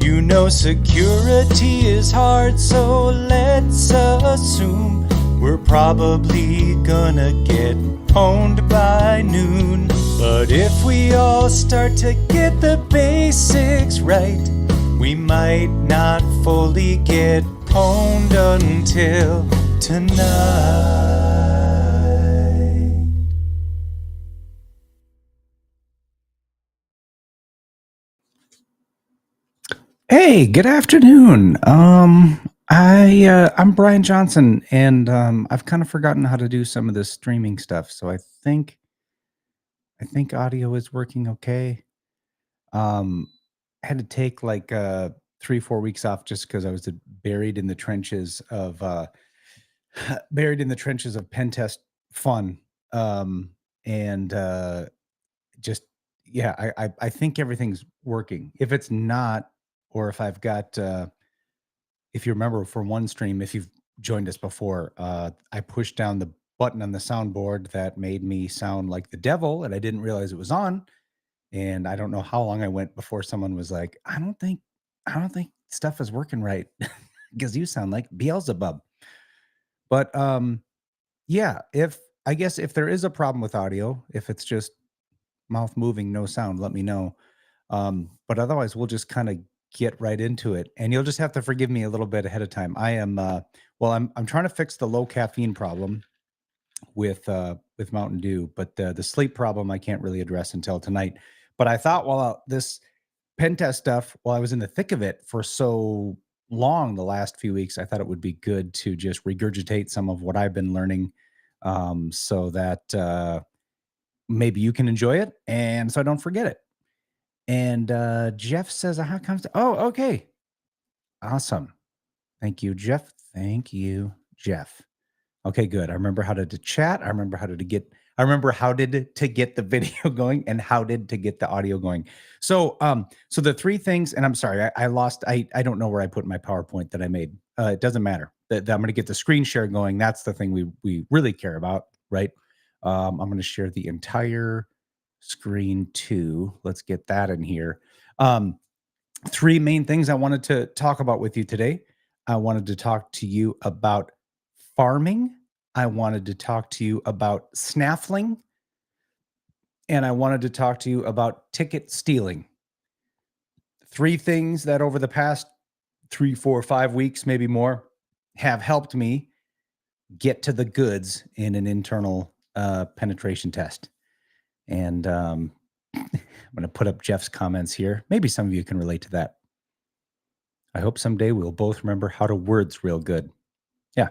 You know security is hard, so let's assume we're probably gonna get pwned by noon. But if we all start to get the basics right, we might not fully get pwned until tonight. Hey, good afternoon. I'm Brian Johnson, and I've kind of forgotten how to do some of this streaming stuff. So I think audio is working okay. I had to take like 3-4 weeks off just because I was buried in the trenches of Pentest fun. And just yeah, I think everything's working. If it's not, or if I've got if you remember from one stream, if you've joined us before, I pushed down the button on the soundboard that made me sound like the devil, and I didn't realize it was on. And I don't know how long I went before someone was like, I don't think stuff is working right because you sound like Beelzebub. But yeah, I guess if there is a problem with audio, if it's just mouth moving, no sound, let me know. But otherwise, we'll just kind of get right into it, and you'll just have to forgive me a little bit ahead of time. I am I'm trying to fix the low caffeine problem with Mountain Dew, but the sleep problem I can't really address until tonight. But I thought while this pen test stuff, while I was in the thick of it for so long the last few weeks, I thought it would be good to just regurgitate some of what I've been learning, so that maybe you can enjoy it, and so I don't forget it. And Jeff says, "How comes?" Oh, okay, awesome. Thank you, Jeff. Thank you, Jeff. Okay, good. I remember how to chat. I remember how to get. I remember how did to get the video going and how did to get the audio going. So, so the three things, and I'm sorry, I lost. I don't know where I put my PowerPoint that I made. It doesn't matter. That I'm going to get the screen share going. That's the thing we really care about, right? I'm going to share the entire screen too. Let's get that in here. Three main things I wanted to talk about with you today. I wanted to talk to you about farming. I wanted to talk to you about snaffling. And I wanted to talk to you about ticket stealing. Three things that over the past 3, 4, 5 weeks, maybe more, have helped me get to the goods in an internal penetration test. And I'm going to put up Jeff's comments here. Maybe some of you can relate to that. I hope someday we'll both remember how to words real good. Yeah.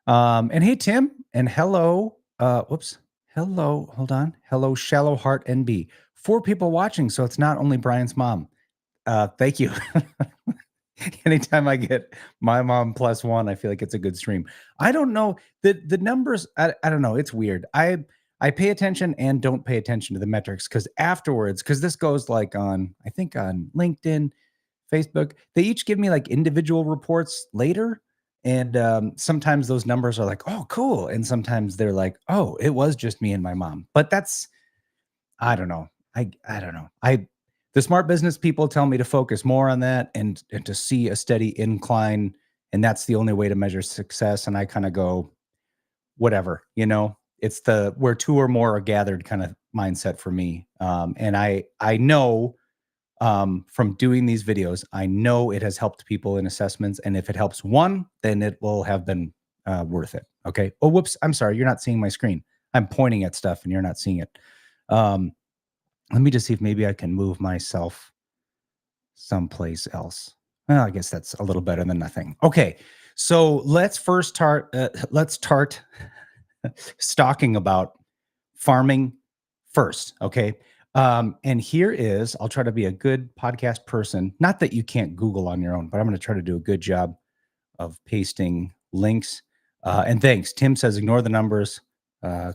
And hey, Tim, and hello. Hello. Hold on. Hello, Shallow Heart NB. 4 people watching, so it's not only Brian's mom. Thank you. Anytime I get my mom plus 1, I feel like it's a good stream. I don't know the numbers. I don't know. It's weird. I pay attention and don't pay attention to the metrics because afterwards, because this goes like I think on LinkedIn, Facebook, they each give me like individual reports later. And sometimes those numbers are like, oh, cool. And sometimes they're like, oh, it was just me and my mom. But that's, I don't know. I don't know. The smart business people tell me to focus more on that and to see a steady incline. And that's the only way to measure success. And I kind of go, whatever, it's the where 2 or more are gathered kind of mindset for me. And I know from doing these videos, I know it has helped people in assessments. And if it helps one, then it will have been worth it. Okay. Oh, whoops. I'm sorry. You're not seeing my screen. I'm pointing at stuff and you're not seeing it. Let me just see if maybe I can move myself someplace else. Well, I guess that's a little better than nothing. Okay. So let's first start talking about farming first. Okay. And here is, I'll try to be a good podcast person. Not that you can't Google on your own, but I'm going to try to do a good job of pasting links. And thanks. Tim says, ignore the numbers.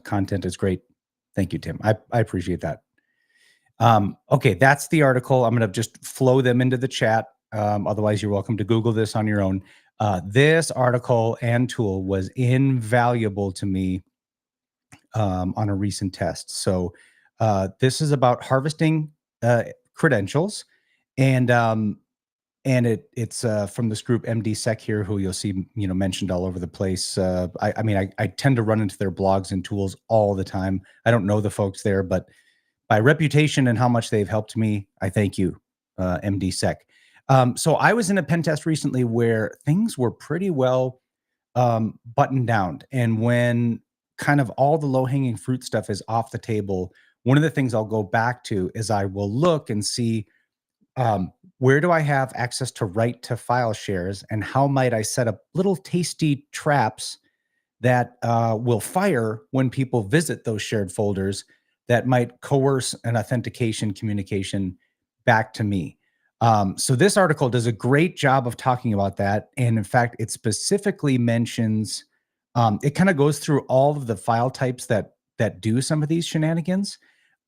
Content is great. Thank you, Tim. I appreciate that. Okay, that's the article. I'm going to just flow them into the chat. Otherwise, you're welcome to Google this on your own. This article and tool was invaluable to me on a recent test. So this is about harvesting credentials. And it's from this group MDSec here, who you'll see, mentioned all over the place. I mean, I tend to run into their blogs and tools all the time. I don't know the folks there, but by reputation and how much they've helped me, I thank you, MDSec. So I was in a pen test recently where things were pretty well buttoned down. And when kind of all the low hanging fruit stuff is off the table, one of the things I'll go back to is I will look and see, where do I have access to write to file shares, and how might I set up little tasty traps that will fire when people visit those shared folders that might coerce an authentication communication back to me. So this article does a great job of talking about that. And in fact, it specifically mentions, it kind of goes through all of the file types that do some of these shenanigans.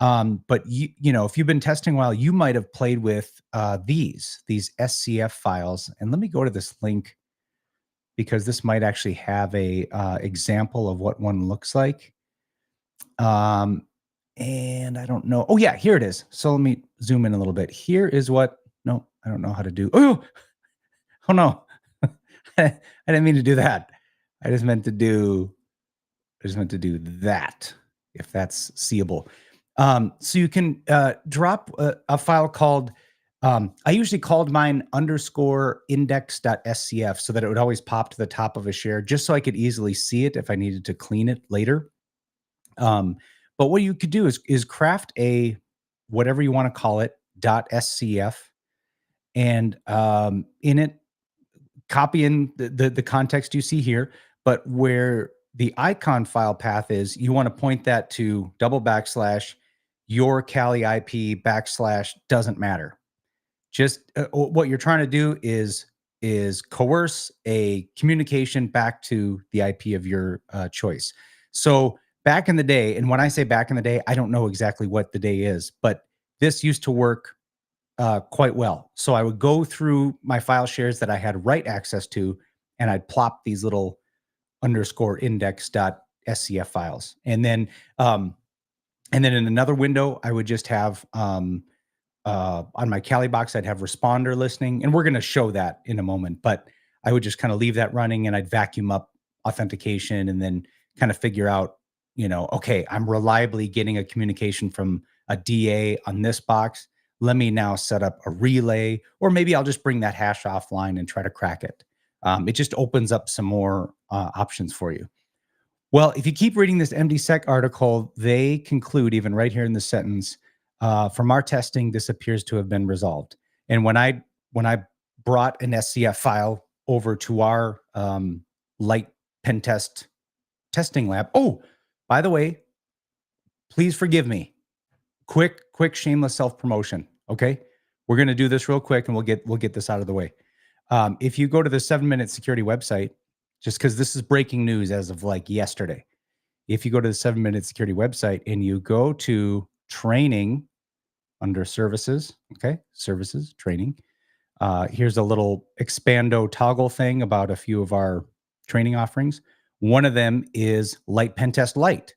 But if you've been testing a while, you might have played with these SCF files. And let me go to this link, because this might actually have a example of what one looks like. And I don't know. Oh yeah, here it is. So let me zoom in a little bit. Here is what, no, I don't know how to do. Oh no, I didn't mean to do that. I just meant to do that, if that's seeable. So you can drop a file called, I usually called mine _index.scf, so that it would always pop to the top of a share, just so I could easily see it if I needed to clean it later. But what you could do is craft a, whatever you want to call it, .scf, and in it, copy in the context you see here, but where the icon file path is, you want to point that to // your Kali IP / doesn't matter. Just what you're trying to do is coerce a communication back to the IP of your choice. So back in the day, and when I say back in the day, I don't know exactly what the day is, but this used to work quite well. So I would go through my file shares that I had write access to, and I'd plop these little _index.scf files. And then in another window, I would just have, on my Kali box, I'd have responder listening, and we're going to show that in a moment, but I would just kind of leave that running, and I'd vacuum up authentication, and then kind of figure out, okay, I'm reliably getting a communication from a DA on this box. Let me now set up a relay, or maybe I'll just bring that hash offline and try to crack it. It just opens up some more options for you. Well, if you keep reading this MDSec article, they conclude, even right here in the sentence, from our testing, this appears to have been resolved. And when I brought an SCF file over to our light pen test testing lab. Oh, by the way, please forgive me. Quick shameless self-promotion. Okay. We're going to do this real quick, and we'll get this out of the way. If you go to the 7-Minute Security website, just because this is breaking news as of like yesterday, if you go to the 7-Minute Security website and you go to training under services, okay, services, training, here's a little expando toggle thing about a few of our training offerings. One of them is Light Pentest Lite,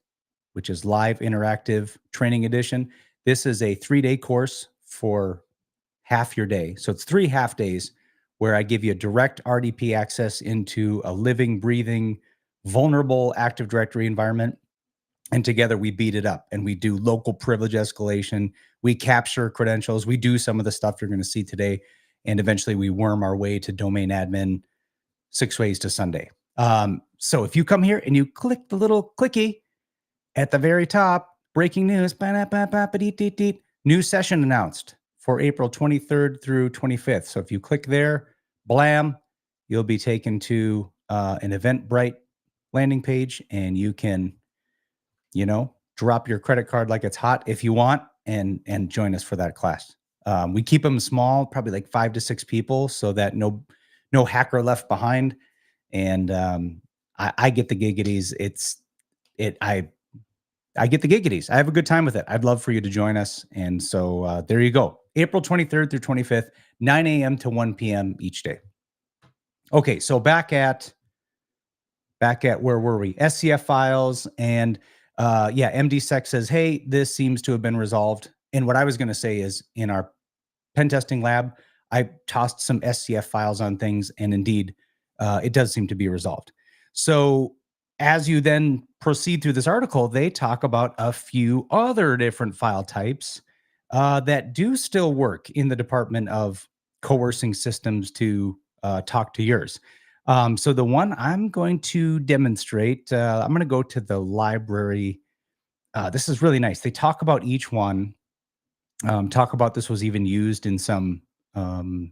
which is live interactive training edition. This is a 3-day course for half your day. So it's 3 half days where I give you direct RDP access into a living, breathing, vulnerable Active Directory environment. And together we beat it up, and we do local privilege escalation. We capture credentials. We do some of the stuff you're going to see today. And eventually we worm our way to domain admin 6 ways to Sunday. So if you come here and you click the little clicky at the very top, breaking news, new session announced for April 23rd through 25th. So if you click there, blam, you'll be taken to an Eventbrite landing page, and you can, drop your credit card like it's hot if you want, and join us for that class. We keep them small, probably like 5 to 6 people, so that no hacker left behind. And I get the giggities. I get the giggities. I have a good time with it. I'd love for you to join us. And so there you go. April 23rd through 25th, 9 a.m. to 1 p.m. each day. Okay, so back at where were we? SCF files. And MDSec says, hey, this seems to have been resolved. And what I was going to say is, in our pen testing lab, I tossed some SCF files on things, and indeed, it does seem to be resolved. So as you then proceed through this article, they talk about a few other different file types that do still work in the department of coercing systems to talk to yours. So the one I'm going to demonstrate, I'm going to go to the library. This is really nice. They talk about each one. Talk about this was even used in some, um,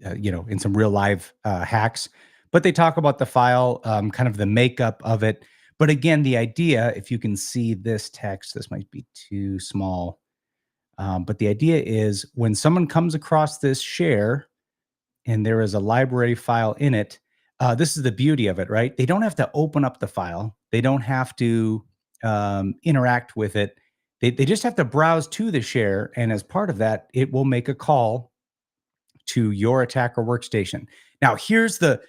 in some real live hacks. But they talk about the file, kind of the makeup of it. But again, the idea, if you can see this text, this might be too small. But the idea is when someone comes across this share and there is a library file in it, this is the beauty of it, right? They don't have to open up the file. They don't have to interact with it. They just have to browse to the share. And as part of that, it will make a call to your attacker workstation. Now, here's the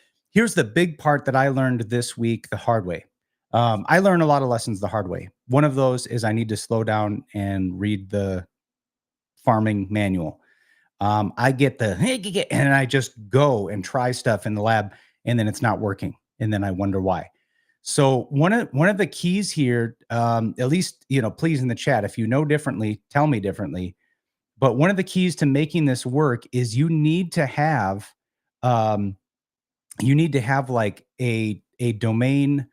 big part that I learned this week the hard way. I learned a lot of lessons the hard way. One of those is I need to slow down and read the farming manual. I get the and I just go and try stuff in the lab, and then it's not working, and then I wonder why. So one of the keys here, at least please in the chat, if you know differently, tell me differently. But one of the keys to making this work is um, you need to have like a domain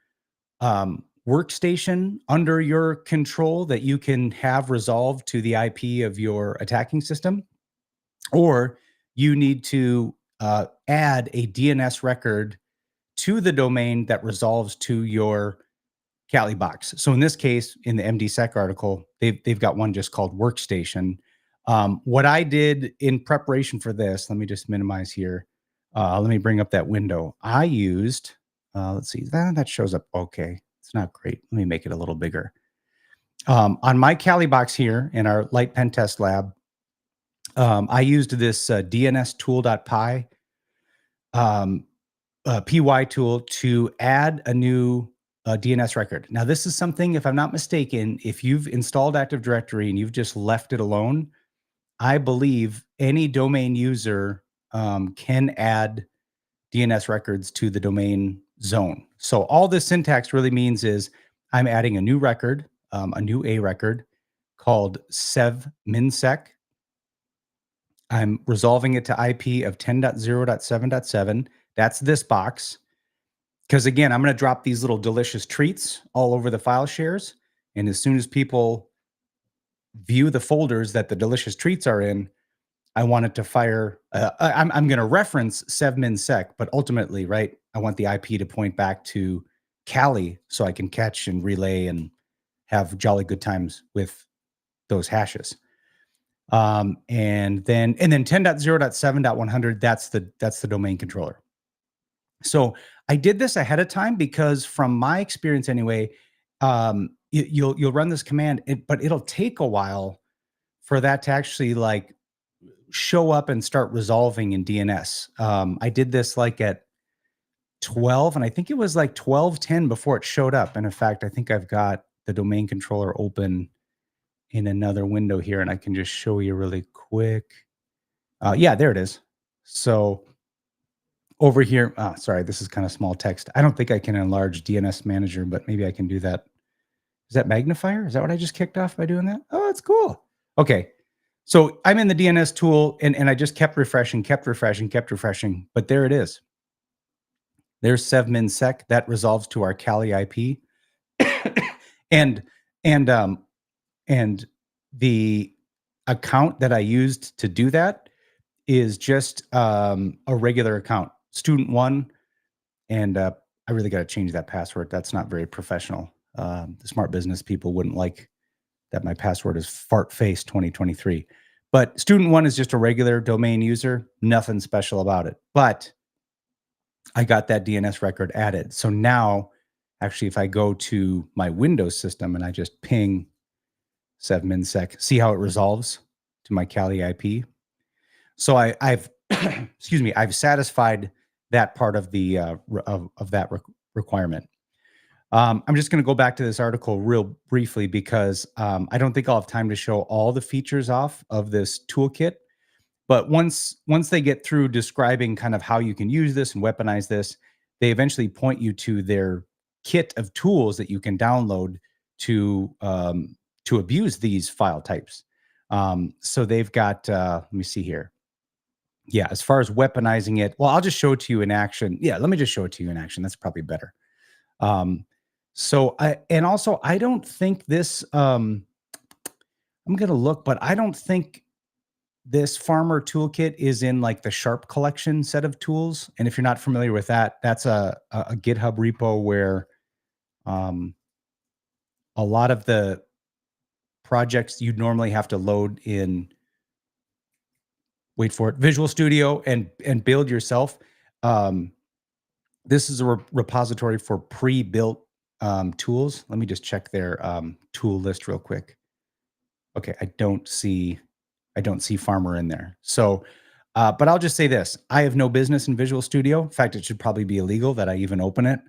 workstation under your control that you can have resolved to the IP of your attacking system, or you need to add a DNS record to the domain that resolves to your Kali box. So in this case, in the MDSec article, they've got one just called Workstation. What I did in preparation for this, let me just minimize here. Let me bring up that window. I used, let's see, that shows up okay. It's not great. Let me make it a little bigger. On my Kali box here in our light pen test lab, I used this dnstool.py py tool to add a new DNS record. Now, this is something, if I'm not mistaken, if you've installed Active Directory and you've just left it alone, I believe any domain user can add DNS records to the domain zone. So all this syntax really means is I'm adding a new record, a new A record called sevminsec. I'm resolving it to IP of 10.0.7.7. That's this box. Because again, I'm going to drop these little delicious treats all over the file shares. And as soon as people view the folders that the delicious treats are in, I want it to fire. I'm going to reference sevminsec, but ultimately, right, I want the IP to point back to Kali so I can catch and relay and have jolly good times with those hashes. And then 10.0.7.100, that's the domain controller. So I did this ahead of time because from my experience anyway, you'll run this command, but it'll take a while for that to actually like show up and start resolving in DNS. I did this like at 12, and I think it was like 12:10 before it showed up. And in fact, I think I've got the domain controller open in another window here, and I can just show you really quick. Yeah, there it is. So over here, sorry, this is kind of small text. I don't think I can enlarge DNS Manager, but maybe I can do that. Is that magnifier? Is that what I just kicked off by doing that? Oh, that's cool. Okay. So I'm in the DNS tool, and I just kept refreshing, but there it is. There's sevminsec. That resolves to our Kali IP. and and the account that I used to do that is just a regular account, student one. And I really got to change that password. That's not very professional. The smart business people wouldn't like that my password is fartface 2023. But student one is just a regular domain user, nothing special about it. But I got that DNS record added. So now, actually, if I go to my Windows system and I just ping sevminsec, see how it resolves to my Kali IP. So I've excuse me, I've satisfied that part of the of that requirement. I'm just going to go back to this article real briefly because I don't think I'll have time to show all the features off of this toolkit. But once they get through describing kind of how you can use this and weaponize this, they eventually point you to their kit of tools that you can download to abuse these file types. So they've got let me see here. Yeah, as far as weaponizing it, well, I'll just show it to you in action. Yeah, let me just show it to you in action. That's probably better. Um, so I and also I don't think this I'm gonna look, but I don't think this farmer toolkit is in like the Sharp collection set of tools. And if you're not familiar with that, that's a GitHub repo where um, a lot of the projects you'd normally have to load in, wait for it, Visual Studio and build yourself. Um, this is a repository for pre-built tools. Let me just check their tool list real quick. Okay, I don't see farmer in there. So, but I'll just say this: I have no business in Visual Studio. In fact, it should probably be illegal that I even open it.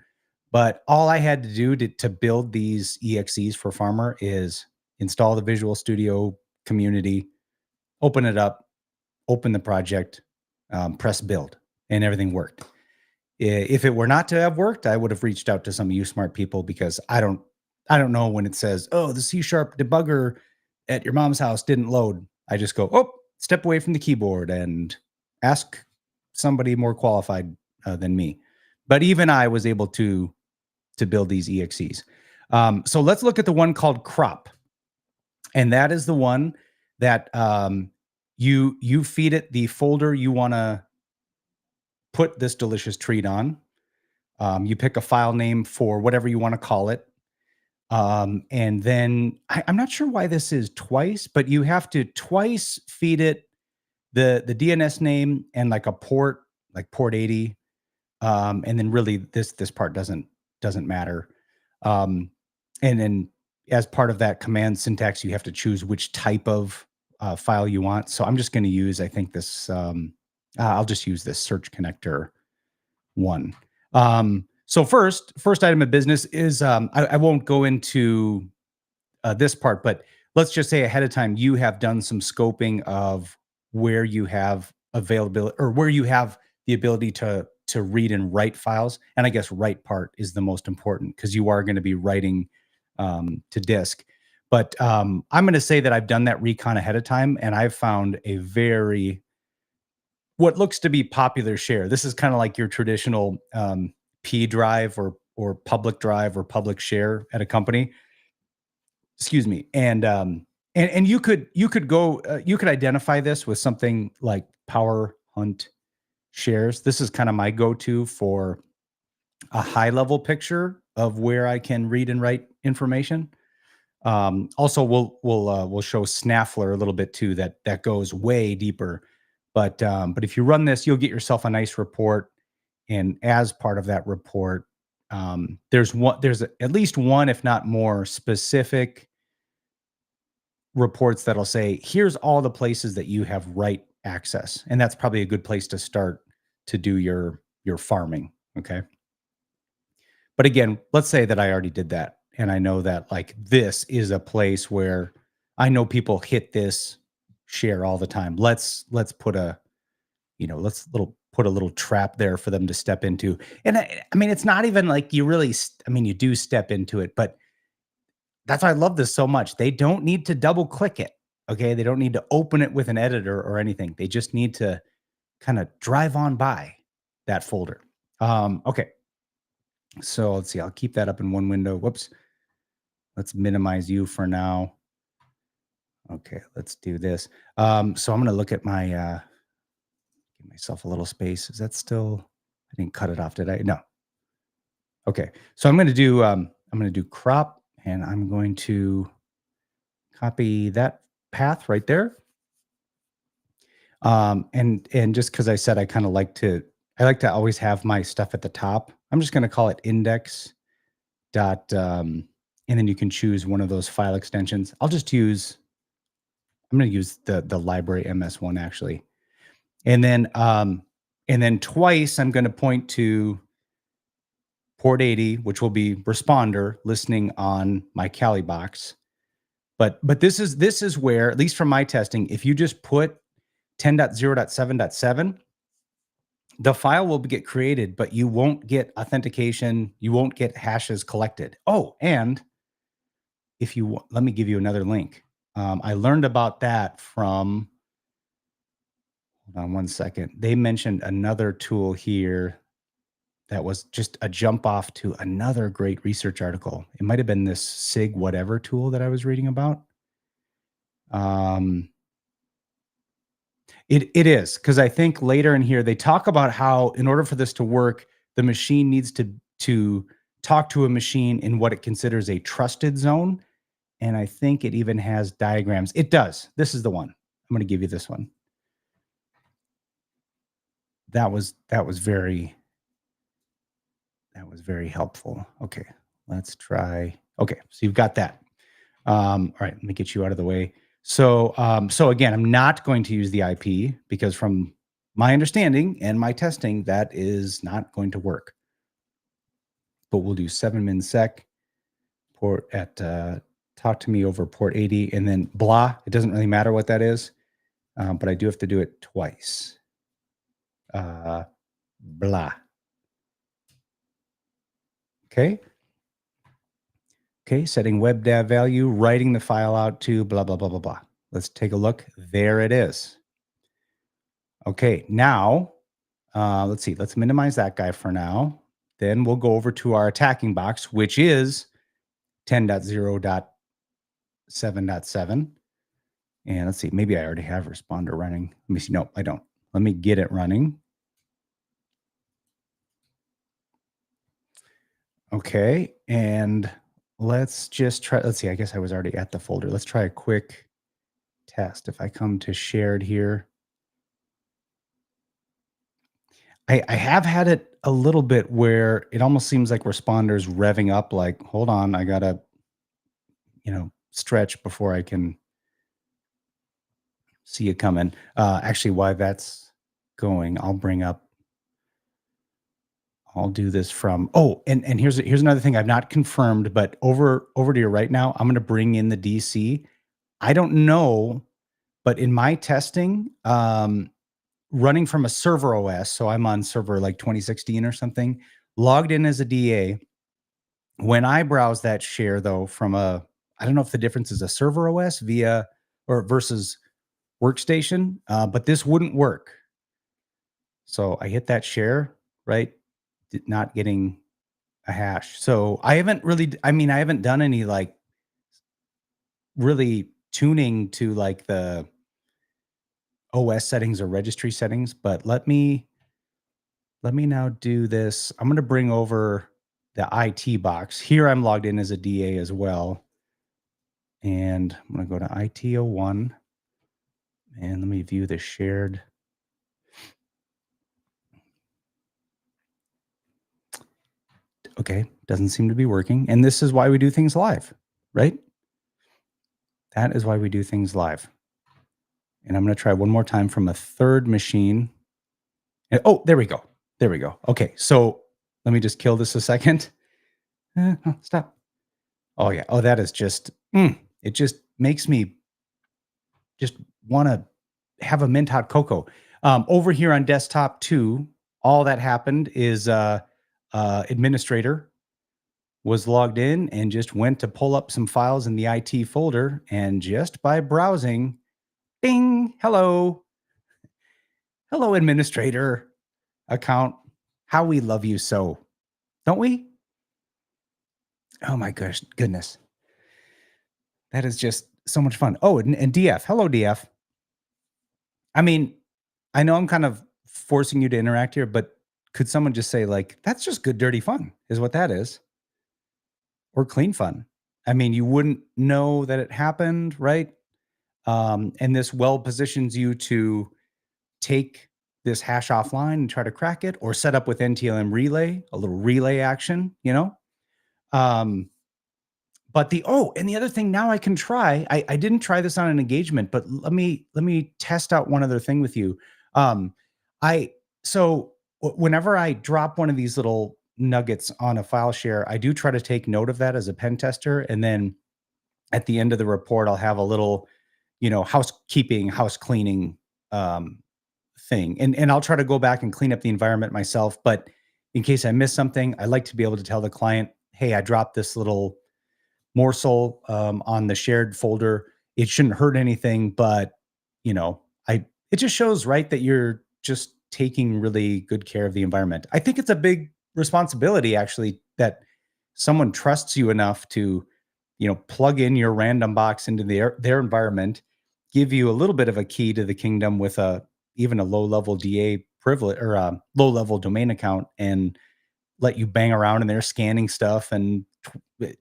But all I had to do to build these EXEs for farmer is install the Visual Studio community, open it up, open the project, press build, and everything worked. If it were not to have worked, I would have reached out to some of you smart people because I don't know when it says, "Oh, the C# debugger at your mom's house didn't load." I just go, "Oh, step away from the keyboard and ask somebody more qualified than me." But even I was able to build these EXEs. So let's look at the one called crop, and that is the one that you feed it the folder you want to put this delicious treat on. You pick a file name for whatever you want to call it. And then I'm not sure why this is twice, but you have to twice feed it the DNS name and like a port, like port 80. And then really this part doesn't matter. Um, and then as part of that command syntax, you have to choose which type of file you want. So I'm just going to use, I think this, I'll just use this search connector one. So first item of business is I won't go into this part, but let's just say ahead of time you have done some scoping of where you have availability or where you have the ability to read and write files. And I guess write part is the most important because you are going to be writing to disk. But I'm going to say that I've done that recon ahead of time, and I've found a very what looks to be popular share. This is kind of like your traditional P drive or public drive or public share at a company. Excuse me. And you could go you could identify this with something like Power Hunt shares. This is kind of my go-to for a high level picture of where I can read and write information. Also, we'll show Snaffler a little bit too. That goes way deeper. But if you run this, you'll get yourself a nice report. And as part of that report, there's at least one, if not more, specific reports that'll say, here's all the places that you have write access. And that's probably a good place to start to do your farming. Okay. But again, let's say that I already did that. And I know that like this is a place where I know people hit this share all the time. Let's put a, put a little trap there for them to step into. And I mean, it's not even like you really, I mean, you do step into it, but that's why I love this so much. They don't need to double click it. Okay. They don't need to open it with an editor or anything. They just need to kind of drive on by that folder. Okay. So let's see. I'll keep that up in one window. Whoops. Let's minimize you for now. Okay. Let's do this. So I'm going to look at my, give myself a little space. Is that still, I didn't cut it off, did I? No. Okay. So I'm going to do crop, and I'm going to copy that path right there. And just because I said I kind of I like to always have my stuff at the top. I'm just going to call it index dot, and then you can choose one of those file extensions. I'm going to use the library MS1 actually. And then twice I'm going to point to port 80, which will be responder listening on my Kali box. But this is where, at least from my testing, if you just put 10.0.7.7, the file will get created, but you won't get authentication. You won't get hashes collected. Oh, and if you let me give you another link. I learned about that from, hold on one second. They mentioned another tool here that was just a jump off to another great research article. It might have been this SIG whatever tool that I was reading about. It is, because I think later in here they talk about how in order for this to work, the machine needs to talk to a machine in what it considers a trusted zone. And I think it even has diagrams. It does. This is the one. I'm going to give you this one. That was very helpful. Okay, let's try. Okay, so you've got that. All right, let me get you out of the way. So, so again, I'm not going to use the IP because from my understanding and my testing, that is not going to work. But we'll do 7min_sec port at talk to me over port 80, and then blah. It doesn't really matter what that is, but I do have to do it twice. Blah. Okay. Okay, setting webdav value, writing the file out to blah, blah, blah, blah, blah. Let's take a look. There it is. Okay, now, let's see. Let's minimize that guy for now. Then we'll go over to our attacking box, which is 10.0.7.7. And let's see. Maybe I already have responder running. Let me see. No, I don't. Let me get it running. Okay, and let's just try. Let's see. I guess I was already at the folder. Let's try a quick test. If I come to shared here, I have had it a little bit where it almost seems like responders revving up like, hold on, I gotta, stretch before I can see it coming. Actually, why that's going, I'll do this from, and here's another thing I've not confirmed, but over to your right now, I'm gonna bring in the DC. I don't know, but in my testing, running from a server OS, so I'm on server like 2016 or something, logged in as a DA. When I browse that share though from I don't know if the difference is a server OS versus workstation, but this wouldn't work. So I hit that share, right? Not getting a hash. So I haven't done any like really tuning to like the OS settings or registry settings, but let me now do this. I'm going to bring over the IT box. Here I'm logged in as a DA as well. And I'm going to go to IT01 and let me view the shared. Okay, doesn't seem to be working. And this is why we do things live, right? That is why we do things live. And I'm going to try one more time from a third machine. And, oh, there we go. There we go. Okay, so let me just kill this a second. Stop. Oh, yeah. Oh, that is just, it just makes me just want to have a mint hot cocoa. Over here on desktop 2, all that happened is administrator was logged in and just went to pull up some files in the IT folder. And just by browsing, ding, hello, administrator account. How we love you so, don't we? Oh my goodness. That is just so much fun. Oh, and DF. Hello, DF. I mean, I know I'm kind of forcing you to interact here, but could someone just say like, that's just good, dirty fun is what that is. Or clean fun. I mean, you wouldn't know that it happened, right? And this well positions you to take this hash offline and try to crack it, or set up with NTLM relay, a little relay action, But and the other thing now I can try, I didn't try this on an engagement, but let me test out one other thing with you. Whenever I drop one of these little nuggets on a file share, I do try to take note of that as a pen tester. And then at the end of the report, I'll have a little, house cleaning um, thing. And I'll try to go back and clean up the environment myself. But in case I miss something, I like to be able to tell the client, hey, I dropped this little morsel on the shared folder. It shouldn't hurt anything, but you know, it just shows, right, that you're just taking really good care of the environment. I think it's a big responsibility actually that someone trusts you enough to, plug in your random box into their environment, give you a little bit of a key to the kingdom with a even a low level DA privilege or a low level domain account, and let you bang around in there scanning stuff and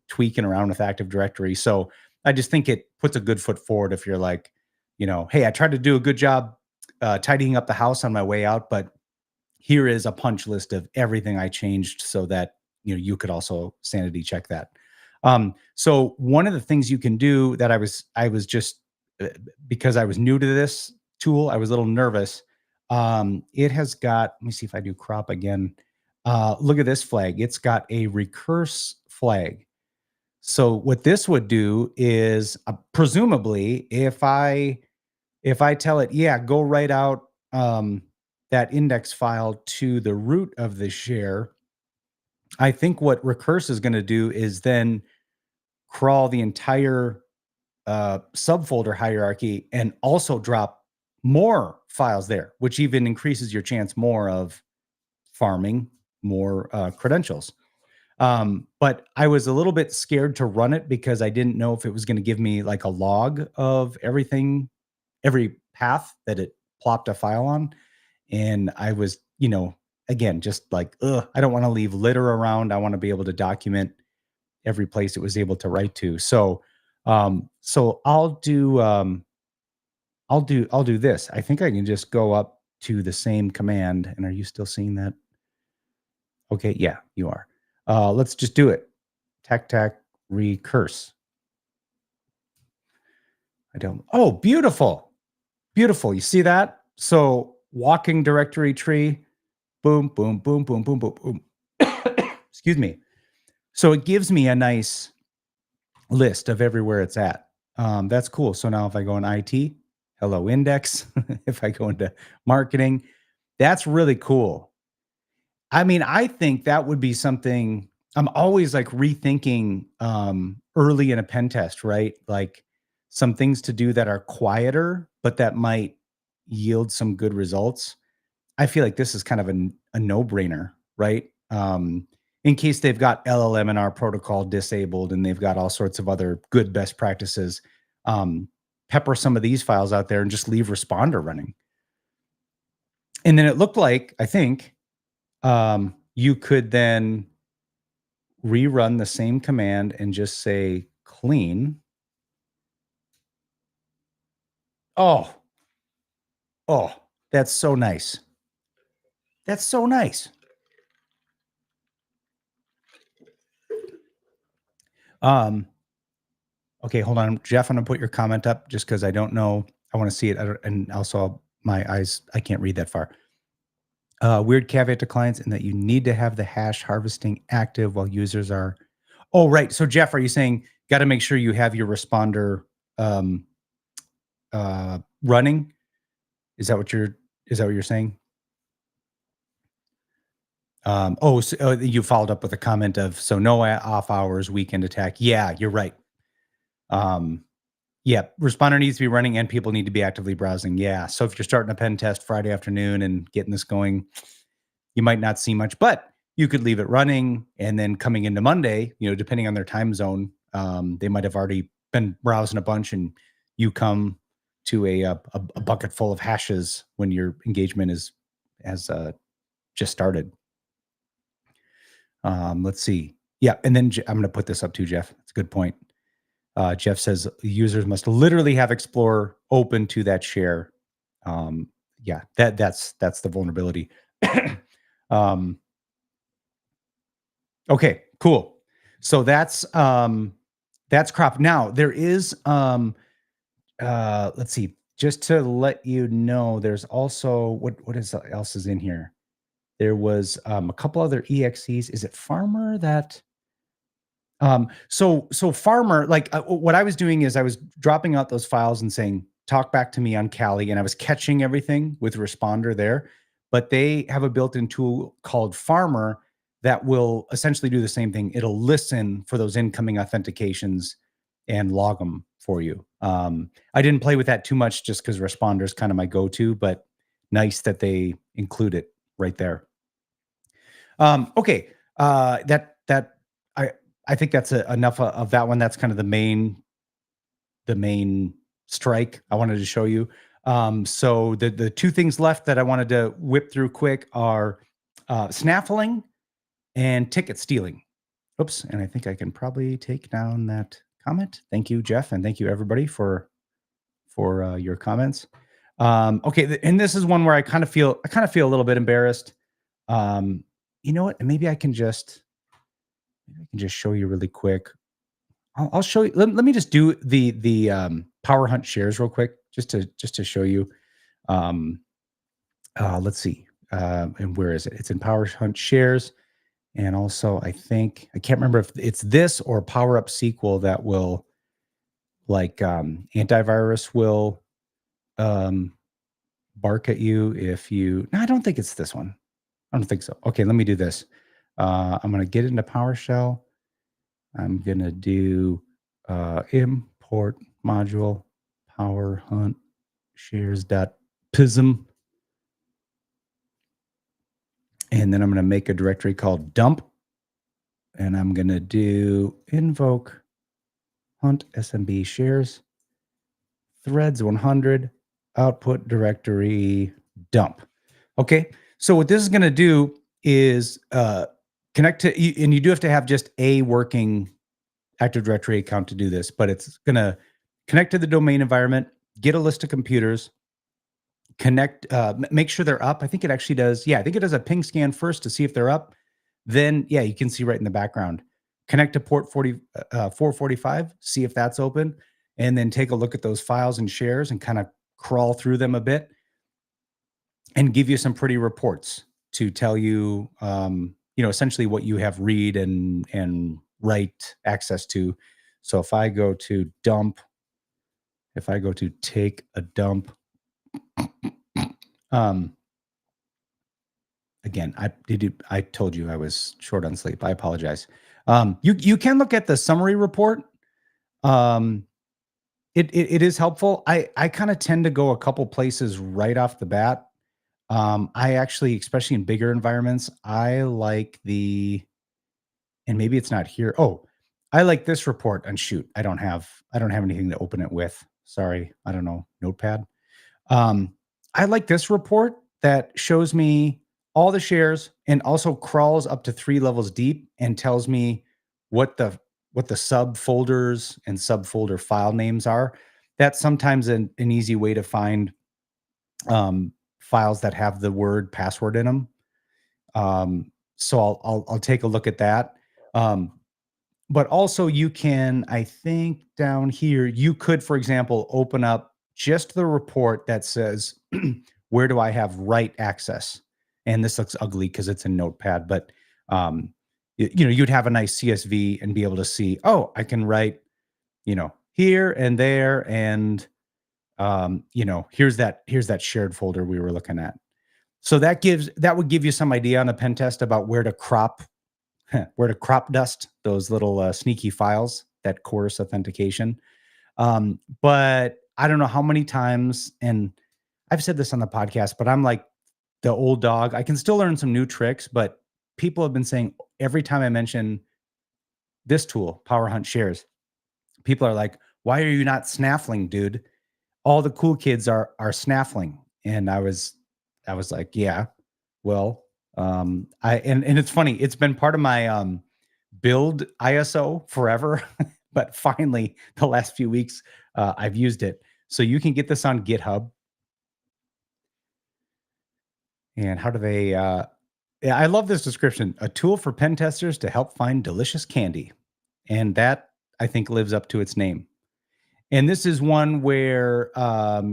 tweaking around with Active Directory. So I just think it puts a good foot forward if you're like, hey, I tried to do a good job tidying up the house on my way out, but here is a punch list of everything I changed so that you could also sanity check that. So one of the things you can do that I was just uh, because I was new to this tool, I was a little nervous. It has got, let me see if I do crop again. Look at this flag. It's got a recurse flag. So what this would do is presumably if I tell it, yeah, go write out that index file to the root of the share, I think what recurse is going to do is then crawl the entire subfolder hierarchy and also drop more files there, which even increases your chance more of farming more credentials. But I was a little bit scared to run it because I didn't know if it was going to give me like a log of everything, every path that it plopped a file on. And I was, again, just like, I don't want to leave litter around. I want to be able to document every place it was able to write to. So I'll do this. I think I can just go up to the same command. And are you still seeing that? Okay, yeah, you are. Let's just do it. Tac recurse. I don't. Oh, beautiful. Beautiful. You see that? So walking directory tree, boom, boom, boom, boom, boom, boom, boom. Excuse me. So it gives me a nice list of everywhere it's at. That's cool. So now if I go in IT, hello index. If I go into marketing, that's really cool. I mean, I think that would be something I'm always like rethinking early in a pen test, right? Like some things to do that are quieter, but that might yield some good results. I feel like this is kind of a no-brainer, right? In case they've got LLM&R protocol disabled and they've got all sorts of other good best practices, pepper some of these files out there and just leave responder running. And then it looked like, I think, you could then rerun the same command and just say clean. Oh, oh, that's so nice. That's so nice. Okay, hold on, Jeff. I'm gonna put your comment up just because I don't know. I want to see it, and also my eyes. I can't read that far. Weird caveat to clients in that you need to have the hash harvesting active while users are. Oh, right. So, Jeff, are you saying got to make sure you have your responder um, running? Is that what you're saying? So, you followed up with a comment of so no off hours, weekend attack. Yeah, you're right. Um, yeah, responder needs to be running and people need to be actively browsing. Yeah. So if you're starting a pen test Friday afternoon and getting this going, you might not see much, but you could leave it running and then coming into Monday, depending on their time zone, they might have already been browsing a bunch and you come to a bucket full of hashes when your engagement has just started. Let's see. Yeah, and then I'm going to put this up too, Jeff. It's a good point. Jeff says users must literally have Explorer open to that share. Yeah, that's the vulnerability. Okay, cool. So that's crop. Now there is let's see. Just to let you know, there's also what else is in here? There was a couple other exes. Is it Farmer that? So Farmer, like what I was doing is I was dropping out those files and saying, talk back to me on Kali, and I was catching everything with Responder there. But they have a built-in tool called Farmer that will essentially do the same thing. It'll listen for those incoming authentications and log them for you. I didn't play with that too much just because Responder is kind of my go-to, but nice that they include it right there. Okay, that I think that's enough of that one. That's kind of the main strike I wanted to show you. So the two things left that I wanted to whip through quick are snaffling and ticket stealing. Oops, and I think I can probably take down that comment. Thank you, Jeff, and thank you everybody for your comments. Okay, and this is one where I kind of feel a little bit embarrassed. You know what? Maybe I can just show you really quick. I'll show you. Let me just do the Power Hunt shares real quick, just to show you. Let's see. And where is it? It's in Power Hunt shares, and also I can't remember if it's this or Power Up SQL that will, like, antivirus will bark at you if you. No, I don't think it's this one. I don't think so. Okay, let me do this. I'm going to get into PowerShell. I'm going to do import module Power Hunt shares.pism. And then I'm going to make a directory called dump. And I'm going to do invoke hunt SMB shares threads 100 output directory dump. Okay. So what this is going to do is connect to, and you do have to have just a working Active Directory account to do this, but it's going to connect to the domain environment, get a list of computers, connect, make sure they're up. I think it actually does. Yeah, I think it does a ping scan first to see if they're up. Then, yeah, you can see right in the background. Connect to port 445, see if that's open, and then take a look at those files and shares and kind of crawl through them a bit and give you some pretty reports to tell you, essentially what you have read and write access to. So if I go to dump, if I go to take a dump, again, I told you I was short on sleep. I apologize. You can look at the summary report. It is helpful. I kind of tend to go a couple places right off the bat. I actually, especially in bigger environments, I like and maybe it's not here. Oh, I like this report. And shoot, I don't have anything to open it with. Sorry, I don't know, Notepad. I like this report that shows me all the shares and also crawls up to 3 levels deep and tells me what the subfolders and subfolder file names are. That's sometimes an easy way to find files that have the word password in them. So I'll take a look at that. But also you can, I think down here, you could, for example, open up just the report that says, where do I have write access? And this looks ugly because it's in Notepad, but you'd have a nice CSV and be able to see, oh, I can write, here and there. And, here's that shared folder we were looking at. So that would give you some idea on a pen test about where to crop dust those little sneaky files that coerce authentication. But I don't know how many times, and I've said this on the podcast, but I'm like the old dog. I can still learn some new tricks, but people have been saying every time I mention this tool, Power Hunt Shares, people are like, why are you not snaffling, dude? All the cool kids are snaffling. And I was like, yeah, well, and it's funny. It's been part of my build ISO forever, but finally the last few weeks I've used it. So you can get this on GitHub. And how do they? Yeah, I love this description: a tool for pen testers to help find delicious candy, and that I think lives up to its name. And this is one where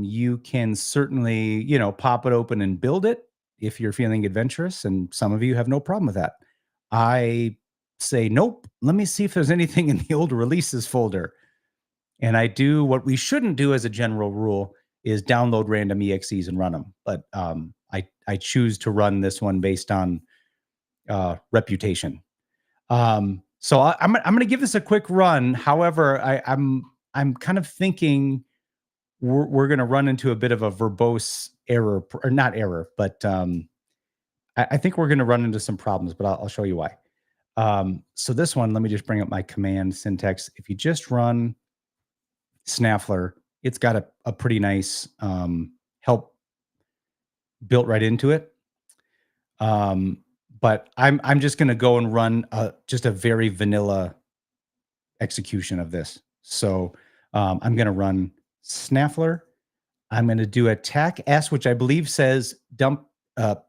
you can certainly, pop it open and build it if you're feeling adventurous. And some of you have no problem with that. I say, nope, let me see if there's anything in the old releases folder. And I do what we shouldn't do as a general rule, is download random exes and run them. But I choose to run this one based on reputation. So I'm going to give this a quick run. However, I'm kind of thinking we're going to run into a bit of a verbose error, or not error, but I think we're going to run into some problems. But I'll show you why. So this one, let me just bring up my command syntax. If you just run snaffler, it's got a pretty nice help built right into it. But I'm just going to go and run just a very vanilla execution of this. So I'm going to run snaffler. I'm going to do attack S, which I believe says dump,